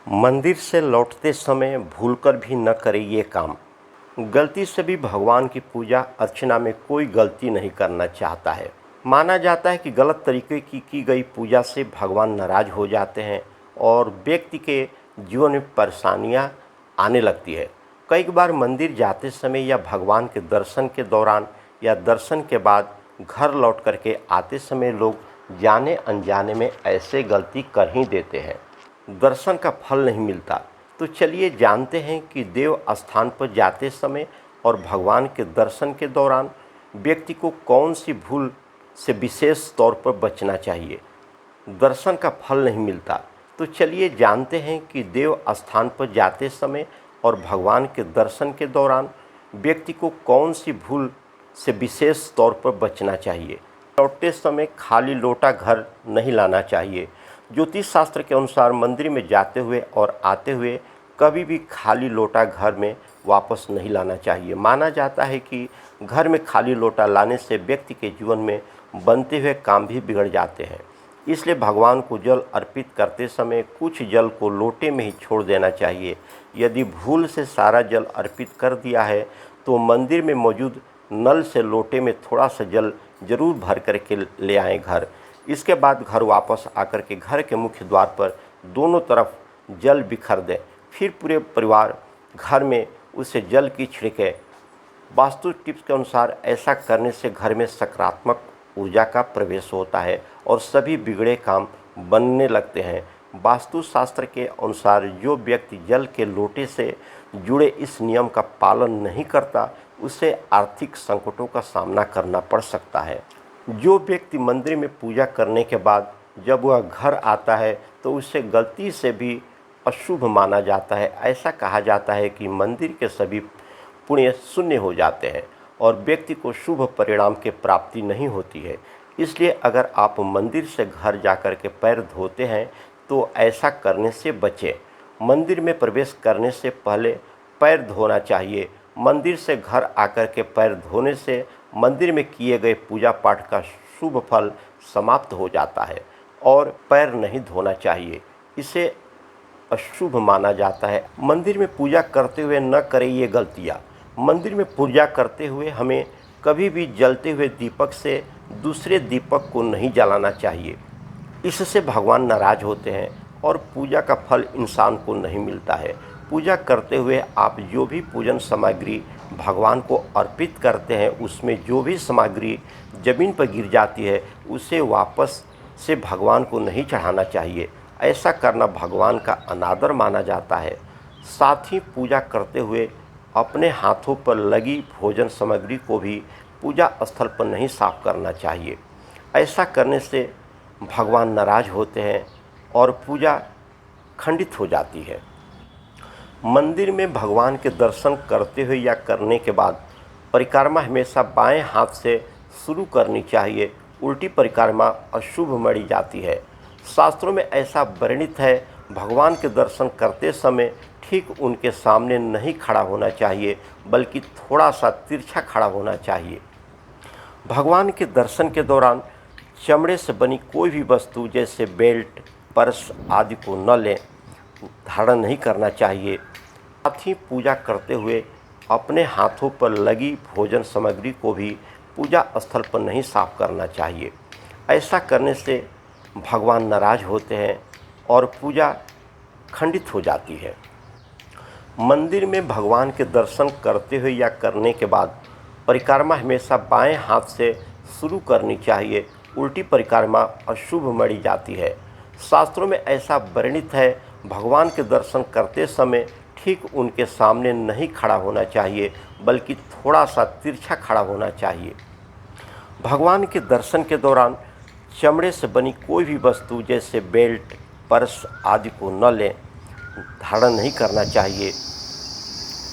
मंदिर से लौटते समय भूलकर भी न करें ये काम। गलती से भी भगवान की पूजा अर्चना में कोई गलती नहीं करना चाहता है। माना जाता है कि गलत तरीके की गई पूजा से भगवान नाराज हो जाते हैं और व्यक्ति के जीवन में परेशानियां आने लगती है। कई बार मंदिर जाते समय या भगवान के दर्शन के दौरान या दर्शन के बाद घर लौट करके आते समय लोग जाने अनजाने में ऐसे गलती कर ही देते हैं, दर्शन का फल नहीं मिलता। तो चलिए जानते हैं कि देव स्थान पर जाते समय और भगवान के दर्शन के दौरान व्यक्ति को कौन सी भूल से विशेष तौर पर बचना चाहिए। दर्शन का फल नहीं मिलता। तो चलिए जानते हैं कि देव स्थान पर जाते समय और भगवान के दर्शन के दौरान व्यक्ति को कौन सी भूल से विशेष तौर पर बचना चाहिए। लौटते समय खाली लोटा घर नहीं लाना चाहिए। ज्योतिष शास्त्र के अनुसार मंदिर में जाते हुए और आते हुए कभी भी खाली लोटा घर में वापस नहीं लाना चाहिए। माना जाता है कि घर में खाली लोटा लाने से व्यक्ति के जीवन में बनते हुए काम भी बिगड़ जाते हैं। इसलिए भगवान को जल अर्पित करते समय कुछ जल को लोटे में ही छोड़ देना चाहिए। यदि भूल से सारा जल अर्पित कर दिया है तो मंदिर में मौजूद नल से लोटे में थोड़ा सा जल जरूर भर करके ले आएँ घर। इसके बाद घर वापस आकर के घर के मुख्य द्वार पर दोनों तरफ जल बिखर दें। फिर पूरे परिवार घर में उसे जल की छिड़के। वास्तु टिप्स के अनुसार ऐसा करने से घर में सकारात्मक ऊर्जा का प्रवेश होता है और सभी बिगड़े काम बनने लगते हैं। वास्तु शास्त्र के अनुसार जो व्यक्ति जल के लोटे से जुड़े इस नियम का पालन नहीं करता उसे आर्थिक संकटों का सामना करना पड़ सकता है। जो व्यक्ति मंदिर में पूजा करने के बाद जब वह घर आता है तो उसे गलती से भी अशुभ माना जाता है। ऐसा कहा जाता है कि मंदिर के सभी पुण्य शून्य हो जाते हैं और व्यक्ति को शुभ परिणाम की प्राप्ति नहीं होती है। इसलिए अगर आप मंदिर से घर जाकर के पैर धोते हैं तो ऐसा करने से बचें। मंदिर में प्रवेश करने से पहले पैर धोना चाहिए। मंदिर से घर आकर के पैर धोने से मंदिर में किए गए पूजा पाठ का शुभ फल समाप्त हो जाता है और पैर नहीं धोना चाहिए, इसे अशुभ माना जाता है। मंदिर में पूजा करते हुए न करें ये गलतियाँ। मंदिर में पूजा करते हुए हमें कभी भी जलते हुए दीपक से दूसरे दीपक को नहीं जलाना चाहिए। इससे भगवान नाराज होते हैं और पूजा का फल इंसान को नहीं मिलता है। पूजा करते हुए आप जो भी पूजन सामग्री भगवान को अर्पित करते हैं उसमें जो भी सामग्री ज़मीन पर गिर जाती है उसे वापस से भगवान को नहीं चढ़ाना चाहिए। ऐसा करना भगवान का अनादर माना जाता है। साथ ही पूजा करते हुए अपने हाथों पर लगी भोजन सामग्री को भी पूजा स्थल पर नहीं साफ करना चाहिए। ऐसा करने से भगवान नाराज होते हैं और पूजा खंडित हो जाती है। मंदिर में भगवान के दर्शन करते हुए या करने के बाद परिक्रमा हमेशा बाएं हाथ से शुरू करनी चाहिए। उल्टी परिक्रमा अशुभ मानी जाती है। शास्त्रों में ऐसा वर्णित है, भगवान के दर्शन करते समय ठीक उनके सामने नहीं खड़ा होना चाहिए बल्कि थोड़ा सा तिरछा खड़ा होना चाहिए। भगवान के दर्शन के दौरान चमड़े से बनी कोई भी वस्तु जैसे बेल्ट, पर्स आदि को न लें, धारण नहीं करना चाहिए। साथ ही पूजा करते हुए अपने हाथों पर लगी भोजन सामग्री को भी पूजा स्थल पर नहीं साफ करना चाहिए। ऐसा करने से भगवान नाराज होते हैं और पूजा खंडित हो जाती है। मंदिर में भगवान के दर्शन करते हुए या करने के बाद परिक्रमा हमेशा बाएं हाथ से शुरू करनी चाहिए। उल्टी परिक्रमा अशुभ मानी जाती है। शास्त्रों में ऐसा वर्णित है, भगवान के दर्शन करते समय ठीक उनके सामने नहीं खड़ा होना चाहिए बल्कि थोड़ा सा तिरछा खड़ा होना चाहिए। भगवान के दर्शन के दौरान चमड़े से बनी कोई भी वस्तु जैसे बेल्ट, पर्स आदि को न लें, धारण नहीं करना चाहिए,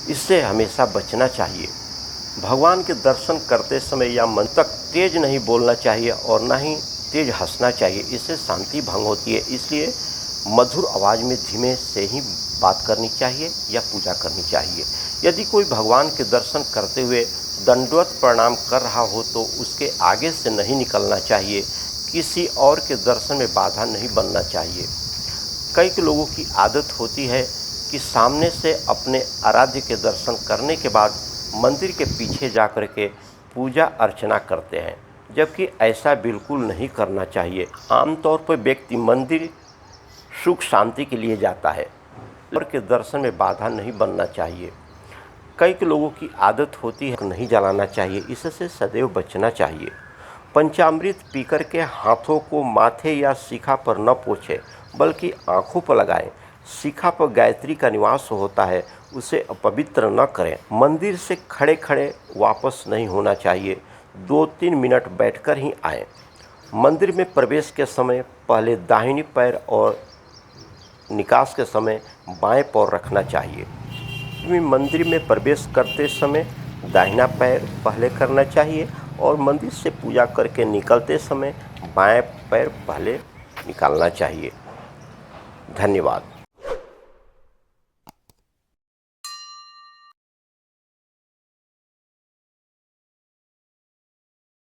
इससे हमेशा बचना चाहिए। भगवान के दर्शन करते समय या मन तक तेज नहीं बोलना चाहिए और ना ही तेज हंसना चाहिए, इससे शांति भंग होती है। इसलिए मधुर आवाज़ में धीमे से ही बात करनी चाहिए या पूजा करनी चाहिए। यदि कोई भगवान के दर्शन करते हुए दंडवत प्रणाम कर रहा हो तो उसके आगे से नहीं निकलना चाहिए। किसी और के दर्शन में बाधा नहीं बनना चाहिए। कई लोगों की आदत होती है कि सामने से अपने आराध्य के दर्शन करने के बाद मंदिर के पीछे जाकर के पूजा अर्चना करते हैं, जबकि ऐसा बिल्कुल नहीं करना चाहिए। आमतौर पर व्यक्ति मंदिर सुख शांति के लिए जाता है, ईश्वर के दर्शन में बाधा नहीं बनना चाहिए। कई लोगों की आदत होती है नहीं जलाना चाहिए, इससे सदैव बचना चाहिए। पंचामृत पीकर के हाथों को माथे या शिखा पर न पोंछे, बल्कि आँखों पर लगाएं। शिखा पर गायत्री का निवास होता है, उसे अपवित्र न करें। मंदिर से खड़े खड़े वापस नहीं होना चाहिए, 2-3 मिनट बैठकर ही आएं। मंदिर में प्रवेश के समय पहले दाहिनी पैर और निकास के समय बाएं पैर रखना चाहिए। मंदिर में प्रवेश करते समय दाहिना पैर पहले करना चाहिए और मंदिर से पूजा करके निकलते समय बाएं पैर पहले निकालना चाहिए। धन्यवाद।